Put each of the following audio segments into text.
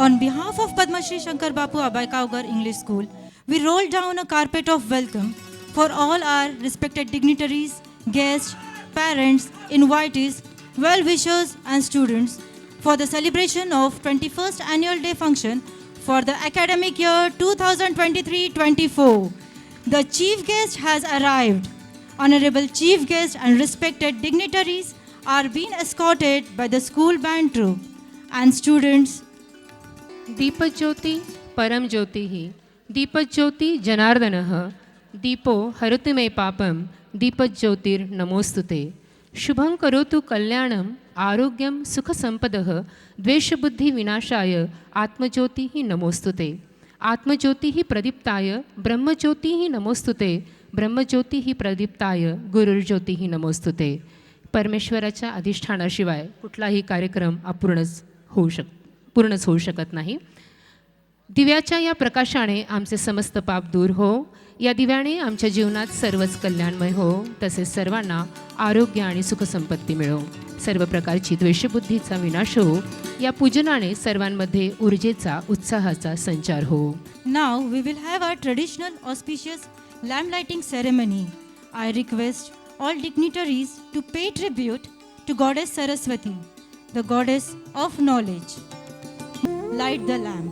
On behalf of Padma Shri Shankar Bapu Abaikaugar English School, we roll down a carpet of welcome for all our respected dignitaries, guests, parents, invitees, well-wishers and students for the celebration of 21st Annual Day function for the academic year 2023-24. The chief guest has arrived. Honorable chief guest and respected dignitaries are being escorted by the school band troupe and students. Deepjyoti परम ज्योतिः दीपज्योति जनार्दनः दीपो हरति मे पापं दीपज्योतिर्नमोस्तुते शुभं करोतु कल्याणं आरोग्यं सुखसंपदः द्वेषबुद्धिविनाशाय आत्मज्योतिः नमोस्तुते आत्मज्योतिः प्रदीप्ताय ब्रह्मज्योतिः नमोस्तुते ब्रह्मज्योतिः प्रदीप्ताय गुरुर्ज्योतिः नमोस्तुते. परमेश्वराच्या अधिष्ठानाशिवाय कुठलाही कार्यक्रम पूर्णच होऊ शकत नाही. दिव्याच्या या प्रकाशाने आमचे समस्त पाप दूर हो. या दिव्याने आमच्या जीवनात सर्वच कल्याणमय हो. तसेच सर्वांना आरोग्य आणि सुखसंपत्ती मिळो. सर्व प्रकारची द्वेषबुद्धीचा विनाश हो. या पूजनाने सर्वांमध्ये ऊर्जेचा उत्साहाचा संचार हो. Now we will have our traditional auspicious lamp lighting ceremony. I request all dignitaries to pay tribute to Goddess Saraswati, the goddess of knowledge. Light the lamp.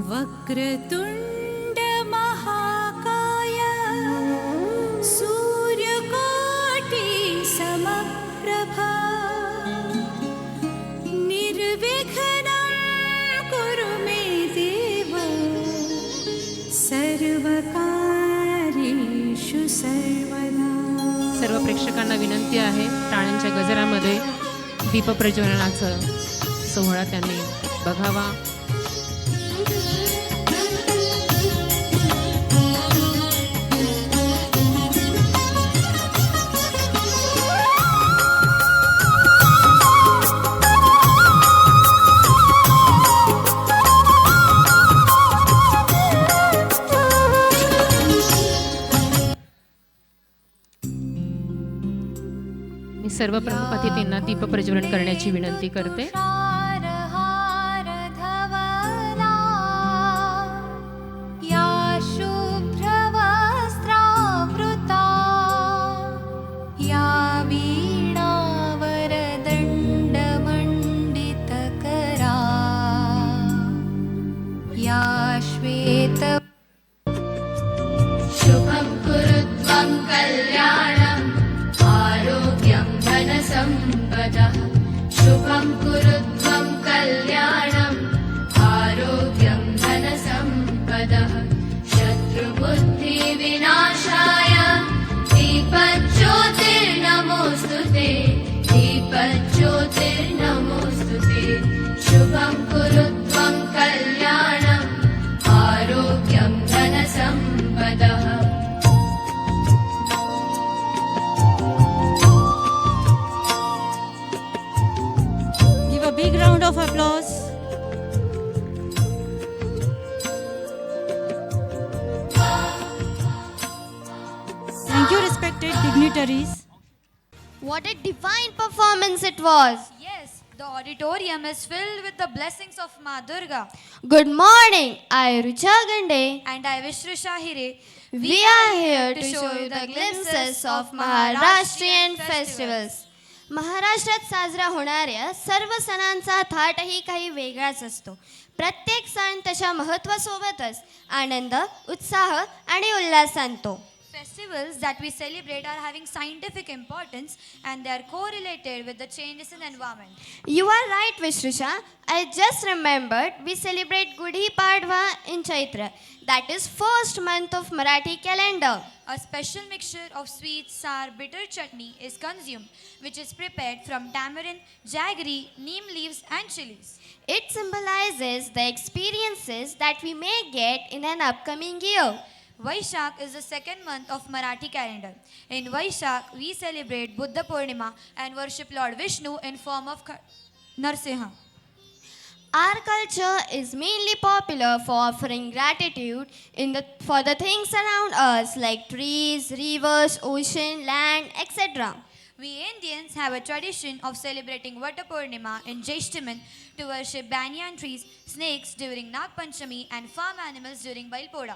Vakratunda महाकाय सूर्यकोटि समप्रभा निर्विघ्नं कुरु मे देव सर्वकार्येषु सर्वदा. सर्व प्रेक्षकांना विनंती आहे, टाळ्यांच्या गजरामध्ये दीपप्रज्वलनाचा सोहळा त्यांनी बघावा. मी सर्व प्रमुख अतिथींना दीपप्रज्वलन करण्याची विनंती करते. या शुभ्रवस्त्रावृता या वीणावरदण्डमण्डितकरा या श्वेत शुभं कुरुत्वं कल्याणम् आरोग्यं धनसम्पदः शुभं कुरुत्वं कल्याणम् आरोग्यं धनसम्पदः शत्रुबुद्धिविनाशाय दीपज्योतिर्नमोऽस्तुते दीपज्योतिर्नमोऽस्तुते शुभं कुरुत्वं कल्याणम् आरोग्यं धनसम्पदः. Give a big round of applause. Thank you, respected dignitaries. What a divine performance it was! Yes, the auditorium is filled with the blessings of Ma Durga. Good morning, I Rucha Gande. And I Vishru Shahire. We are here to show you the glimpses of Maharashtrian festivals. महाराष्ट्रात साजरा होणाऱ्या सर्व सणांचा थाटही काही वेगळाच असतो. प्रत्येक सण त्याच्या महत्त्वासोबतच आनंद, उत्साह आणि उल्हास आणतो. Festivals that we celebrate are having scientific importance and they are correlated with the changes in environment. You are right, Vishrusha. I just remembered we celebrate Gudi Padwa in Chaitra. That is first month of Marathi calendar. A special mixture of sweet, sour, bitter chutney is consumed, which is prepared from tamarind, jaggery, neem leaves and chilies. It symbolizes the experiences that we may get in an upcoming year. Vaishak is the second month of Marathi calendar. In Vaishak, we celebrate Buddha Purnima and worship Lord Vishnu in form of Narsimha. Our culture is mainly popular for offering gratitude for the things around us like trees, rivers, ocean, land, etc. We Indians have a tradition of celebrating Vata Purnima in Jeshtaman to worship banyan trees, snakes during Nag Panchami, and farm animals during Bailpoda.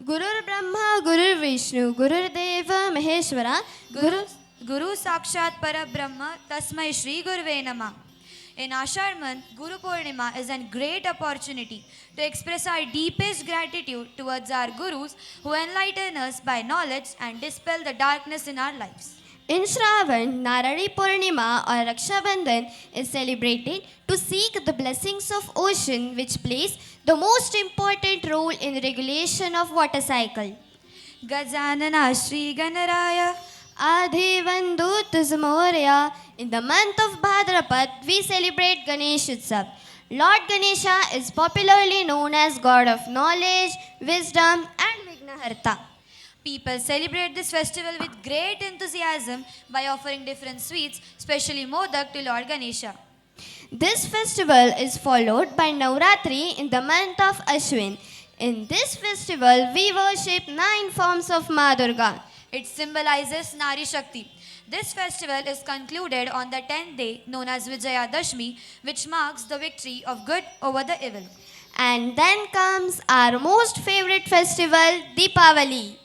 Gurur Brahma, Gurur Vishnu, Gurur Deva, Maheshwara, Guru Sakshat Parabrahma Tasmai Shri Guruve Namah. In Ashar month, Guru Purnima is a great opportunity to express our deepest gratitude towards our gurus who enlighten us by knowledge and dispel the darkness in our lives. In Shravan, Naradi Purnima or Raksha Bandhan is celebrated to seek the blessings of ocean, which plays the most important role in the regulation of water cycle. Gajanana Shri Ganaraya. Adhivandu Tuzamorya. In the month of Bhadrapad, we celebrate Ganesh Utsav. Lord Ganesha is popularly known as God of knowledge, wisdom, and Vignaharta. People celebrate this festival with great enthusiasm by offering different sweets, especially Modak, to Lord Ganesha. This festival is followed by Navratri in the month of Ashwin. In this festival, we worship 9 forms of Ma Durga. It symbolizes Nari Shakti. This festival is concluded on the 10th day known as Vijaya Dashmi, which marks the victory of good over the evil. And then comes our most favorite festival, Deepavali.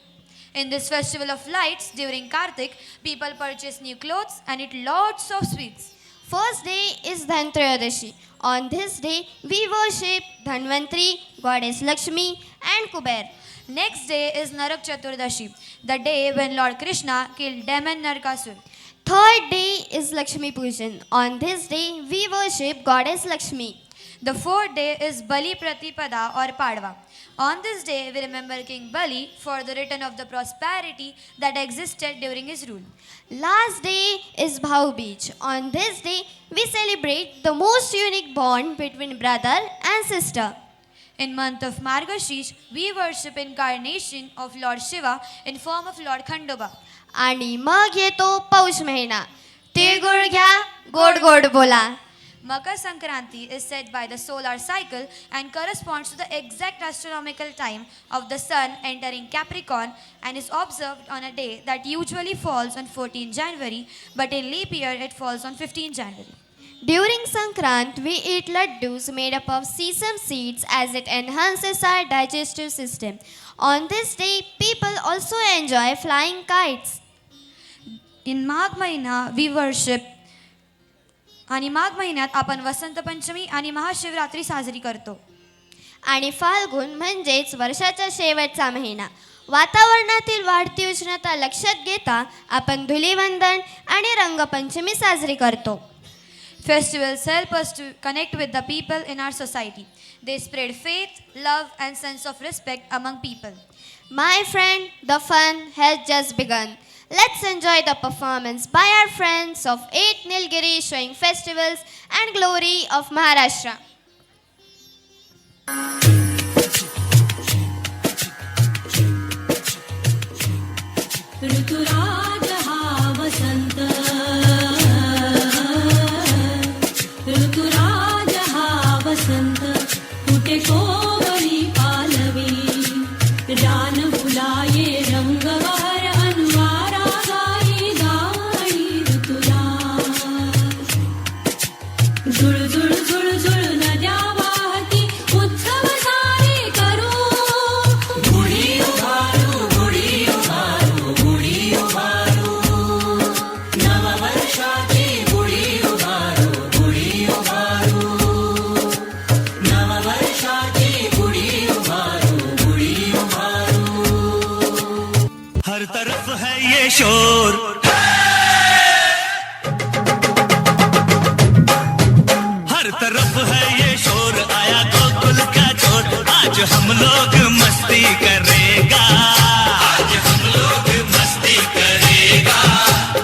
In this festival of lights during Kartik, people purchase new clothes and eat lots of sweets. First day is Dhantrayadashi. On this day, we worship Dhanvantri, Goddess Lakshmi, and Kuber. Next day is Narak Chaturdashi, the day when Lord Krishna killed demon Narkasur. Third day is Lakshmi Pujan. On this day, we worship Goddess Lakshmi. The fourth day is Bali Pratipada or Padwa. On this day, we remember King Bali for the return of the prosperity that existed during his rule. Last day is Bhau Beach. On this day, we celebrate the most unique bond between brother and sister. In month of Margashish, we worship incarnation of Lord Shiva in form of Lord Khandoba. आणि मग येतो पौष महिना. तिळगुळ घ्या, गोड गोड बोला. Makar Sankranti is set by the solar cycle and corresponds to the exact astronomical time of the sun entering Capricorn and is observed on a day that usually falls on 14 January, but in leap year it falls on 15 January. During Sankrant, we eat laddus made up of sesame seeds as it enhances our digestive system. On this day, people also enjoy flying kites. In Magh Mahina, we worship आणि माघ महिन्यात आपण वसंत पंचमी आणि महाशिवरात्री साजरी करतो. आणि फाल्गुन म्हणजेच वर्षाचा शेवटचा महिना. वातावरणातील वाढती उष्णता लक्षात घेता आपण धुलीवंदन आणि रंगपंचमी साजरी करतो. Festivals help us to connect with the people in our society. They spread faith, love, and sense of respect among people. My friend, the fun has just begun. Let's enjoy the performance by our friends of 8 Nilgiri showing festivals and glory of Maharashtra. Ruturaj हा वसंत, ऋतुराज हा वसंत, कुठे कोवळी पालवी, रान फुलाये रंग बहर अन्वारा गाई गाई ऋतुराज. झुळ झुळ झुळ झुळ नद्या वाहती उत्सव सारे करू. गुढी उभारू गुढी उभारू गुढी उभारू, नववर्षाची गुढी उभारू गुढी उभारू, नववर्षाची गुढी उभारू गुढी उभारू. हर तरफ है ये शोर, हर तरफ है ये शोर, आया गोकुल का चोर. आज हम लोग मस्ती करेगा, आज हम लोग मस्ती करेगा.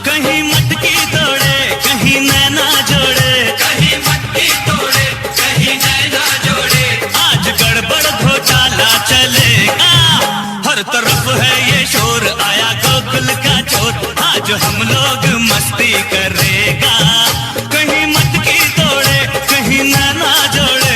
कहीं मटकी तोड़े कहीं नैना जोड़े, कहीं मटकी तोड़े कहीं नैना जोड़े. आज गड़बड़ घोटाला चलेगा, हर तरफ है ये शोर, आया गोकुल का चोर. आज हम लोग मस्ती करेगा, कहीं मटकी तोड़े कहीं नैना जोड़े.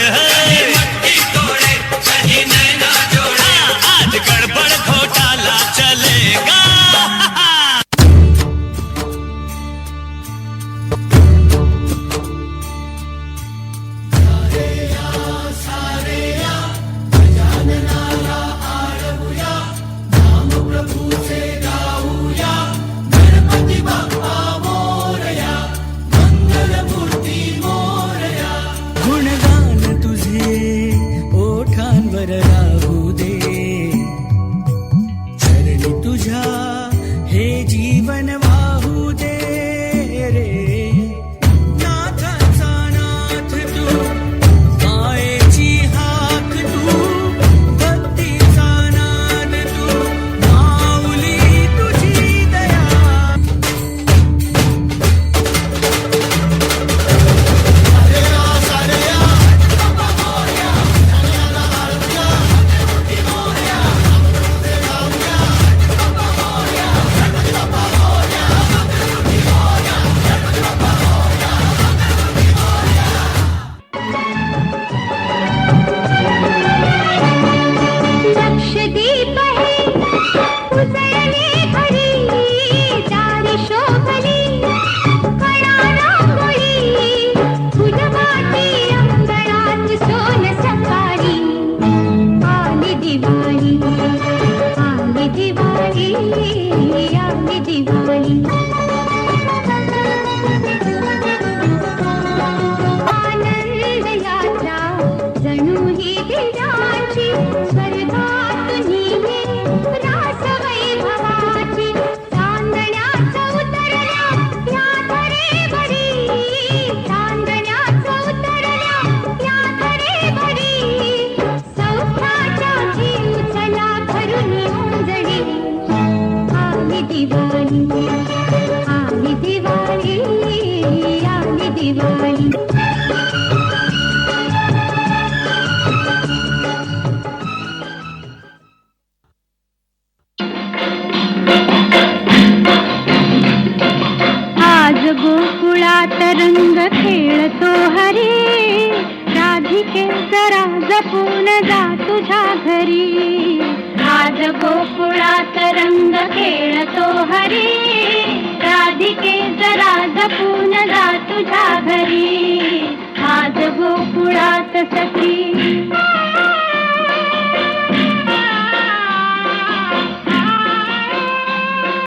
आली दिवाळी आली दिवाळी आनंद यात्रा जणू ही दिव्याची स्वर्गात निघे रास वैभवाची चांदण्याचा उतरल्या या धरेवरी चांदण्याचा उतरल्या या धरेवरी सौख्याच्या जीव चला भरून उंजळी आली दिवाळी आली दिवाळी आली दिवाळी आज गोकुळात रंग खेळतो हरी राधिके जरा जपून जा तुझ्या घरी आज गोकुळात रंग खेळतो हरी राधिके जरा जपून जा तुझ्या घरी आज गोकुळात सखी